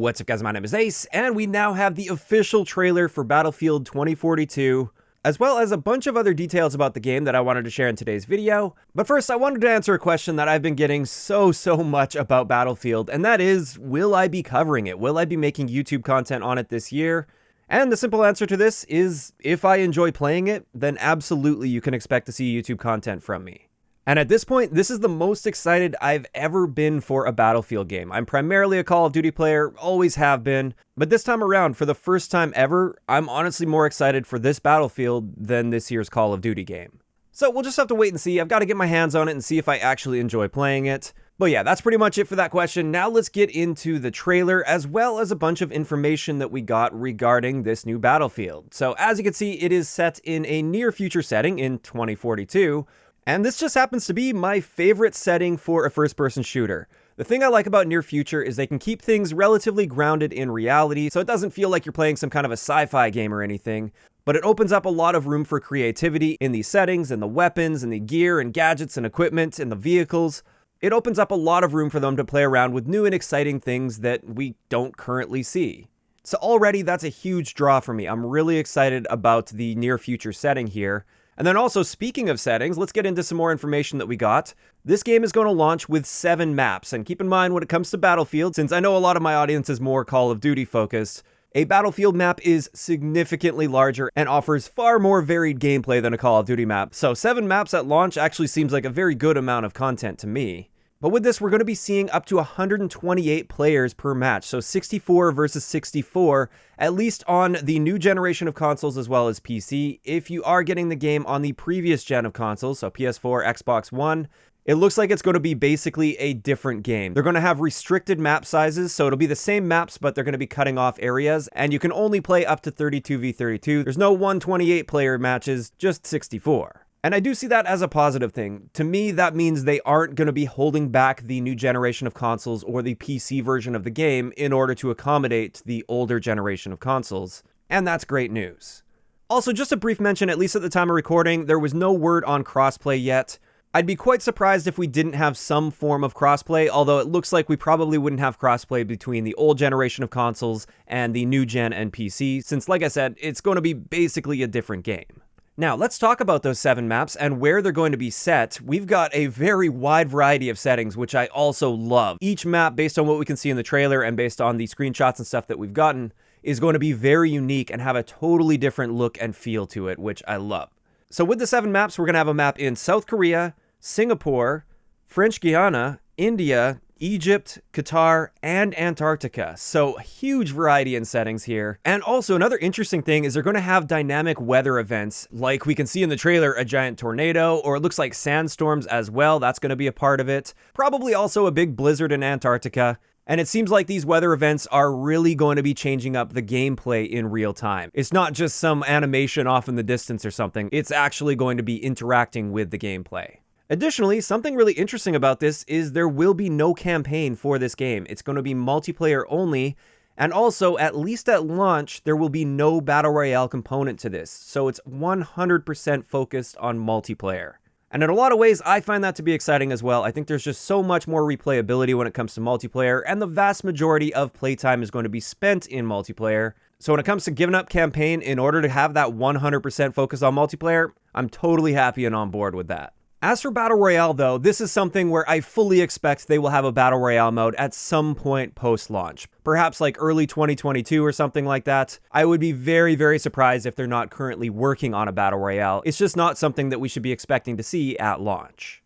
What's up, guys? My name is Ace, and we now have the official trailer for Battlefield 2042, as well as a bunch of other details about the game that I wanted to share in today's video. But first, I wanted to answer a question that I've been getting so much about Battlefield, and that is, will I be covering it? Will I be making YouTube content on it this year? And the simple answer to this is, if I enjoy playing it, then absolutely you can expect to see YouTube content from me. And at this point, this is the most excited I've ever been for a Battlefield game. I'm primarily a Call of Duty player, always have been, but this time around, for the first time ever, I'm honestly more excited for this Battlefield than this year's Call of Duty game. So we'll just have to wait and see. I've got to get my hands on it and see if I actually enjoy playing it. But yeah, that's pretty much it for that question. Now let's get into the trailer, as well as a bunch of information that we got regarding this new Battlefield. So as you can see, it is set in a near future setting in 2042, and this just happens to be my favorite setting for a first-person shooter. The thing I like about near future is they can keep things relatively grounded in reality, so it doesn't feel like you're playing some kind of a sci-fi game or anything, but it opens up a lot of room for creativity in these settings, and the weapons, and the gear, and gadgets, and equipment, and the vehicles. It opens up a lot of room for them to play around with new and exciting things that we don't currently see. So already, that's a huge draw for me. I'm really excited about the near future setting here. And then also, speaking of settings, let's get into some more information that we got. This game is going to launch with 7 maps, and keep in mind when it comes to Battlefield, since I know a lot of my audience is more Call of Duty focused, a Battlefield map is significantly larger and offers far more varied gameplay than a Call of Duty map. So 7 maps at launch actually seems like a very good amount of content to me. But with this, we're going to be seeing up to 128 players per match, so 64 versus 64, at least on the new generation of consoles as well as PC. If you are getting the game on the previous gen of consoles, so PS4, Xbox One, it looks like it's going to be basically a different game. They're going to have restricted map sizes, so it'll be the same maps, but they're going to be cutting off areas, and you can only play up to 32v32. There's no 128 player matches, just 64. And I do see that as a positive thing. To me, that means they aren't going to be holding back the new generation of consoles or the PC version of the game in order to accommodate the older generation of consoles. And that's great news. Also, just a brief mention, at least at the time of recording, there was no word on crossplay yet. I'd be quite surprised if we didn't have some form of crossplay, although it looks like we probably wouldn't have crossplay between the old generation of consoles and the new gen and PC, since like I said, it's going to be basically a different game. Now, let's talk about those 7 maps and where they're going to be set. We've got a very wide variety of settings, which I also love. Each map, based on what we can see in the trailer and based on the screenshots and stuff that we've gotten, is going to be very unique and have a totally different look and feel to it, which I love. So with the 7 maps, we're going to have a map in South Korea, Singapore, French Guiana, India, Egypt, Qatar, and Antarctica. So huge variety in settings here. And also another interesting thing is they're going to have dynamic weather events, like we can see in the trailer, a giant tornado, or it looks like sandstorms as well. That's going to be a part of it. Probably also a big blizzard in Antarctica. And it seems like these weather events are really going to be changing up the gameplay in real time. It's not just some animation off in the distance or something. It's actually going to be interacting with the gameplay. Additionally, something really interesting about this is there will be no campaign for this game. It's going to be multiplayer only, and also, at least at launch, there will be no Battle Royale component to this, so it's 100% focused on multiplayer. And in a lot of ways, I find that to be exciting as well. I think there's just so much more replayability when it comes to multiplayer, and the vast majority of playtime is going to be spent in multiplayer. So when it comes to giving up campaign in order to have that 100% focus on multiplayer, I'm totally happy and on board with that. As for Battle Royale though, this is something where I fully expect they will have a Battle Royale mode at some point post-launch. Perhaps like early 2022 or something like that. I would be very surprised if they're not currently working on a Battle Royale. It's just not something that we should be expecting to see at launch.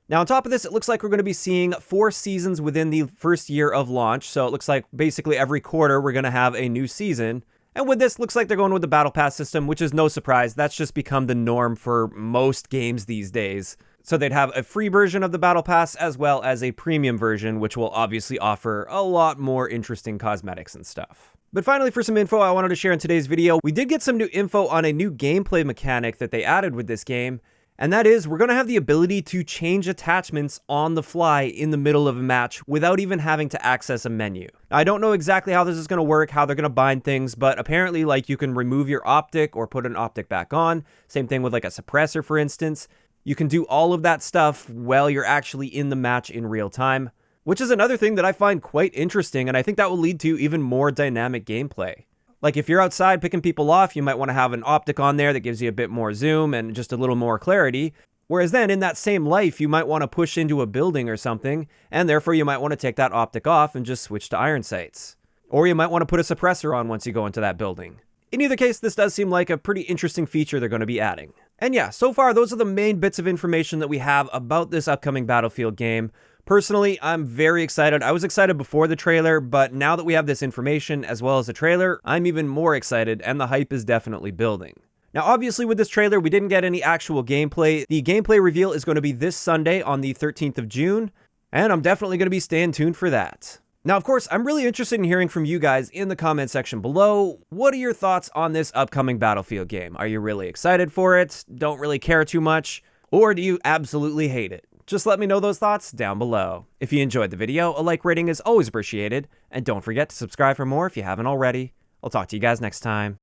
Now on top of this, it looks like we're going to be seeing 4 seasons within the first year of launch. So it looks like basically every quarter we're going to have a new season. And with this, looks like they're going with the Battle Pass system, which is no surprise. That's just become the norm for most games these days. So they'd have a free version of the Battle Pass as well as a premium version, which will obviously offer a lot more interesting cosmetics and stuff. But finally, for some info I wanted to share in today's video, we did get some new info on a new gameplay mechanic that they added with this game. And that is, we're going to have the ability to change attachments on the fly in the middle of a match without even having to access a menu. Now, I don't know exactly how this is going to work, how they're going to bind things, but apparently like you can remove your optic or put an optic back on. Same thing with like a suppressor, for instance. You can do all of that stuff while you're actually in the match in real time. which is another thing that I find quite interesting, and I think that will lead to even more dynamic gameplay. Like if you're outside picking people off, you might want to have an optic on there that gives you a bit more zoom and just a little more clarity. Whereas then in that same life, you might want to push into a building or something, and therefore you might want to take that optic off and just switch to iron sights. Or you might want to put a suppressor on once you go into that building. In either case, this does seem like a pretty interesting feature they're going to be adding. And yeah, so far those are the main bits of information that we have about this upcoming Battlefield game. Personally, I'm very excited. I was excited before the trailer, but now that we have this information as well as the trailer, I'm even more excited, and the hype is definitely building. Now, obviously with this trailer, we didn't get any actual gameplay. The gameplay reveal is going to be this Sunday on the 13th of June, and I'm definitely going to be staying tuned for that. Now, of course, I'm really interested in hearing from you guys in the comment section below. What are your thoughts on this upcoming Battlefield game? Are you really excited for it? Don't really care too much? Or do you absolutely hate it? Just let me know those thoughts down below. If you enjoyed the video, a like rating is always appreciated, and don't forget to subscribe for more if you haven't already. I'll talk to you guys next time.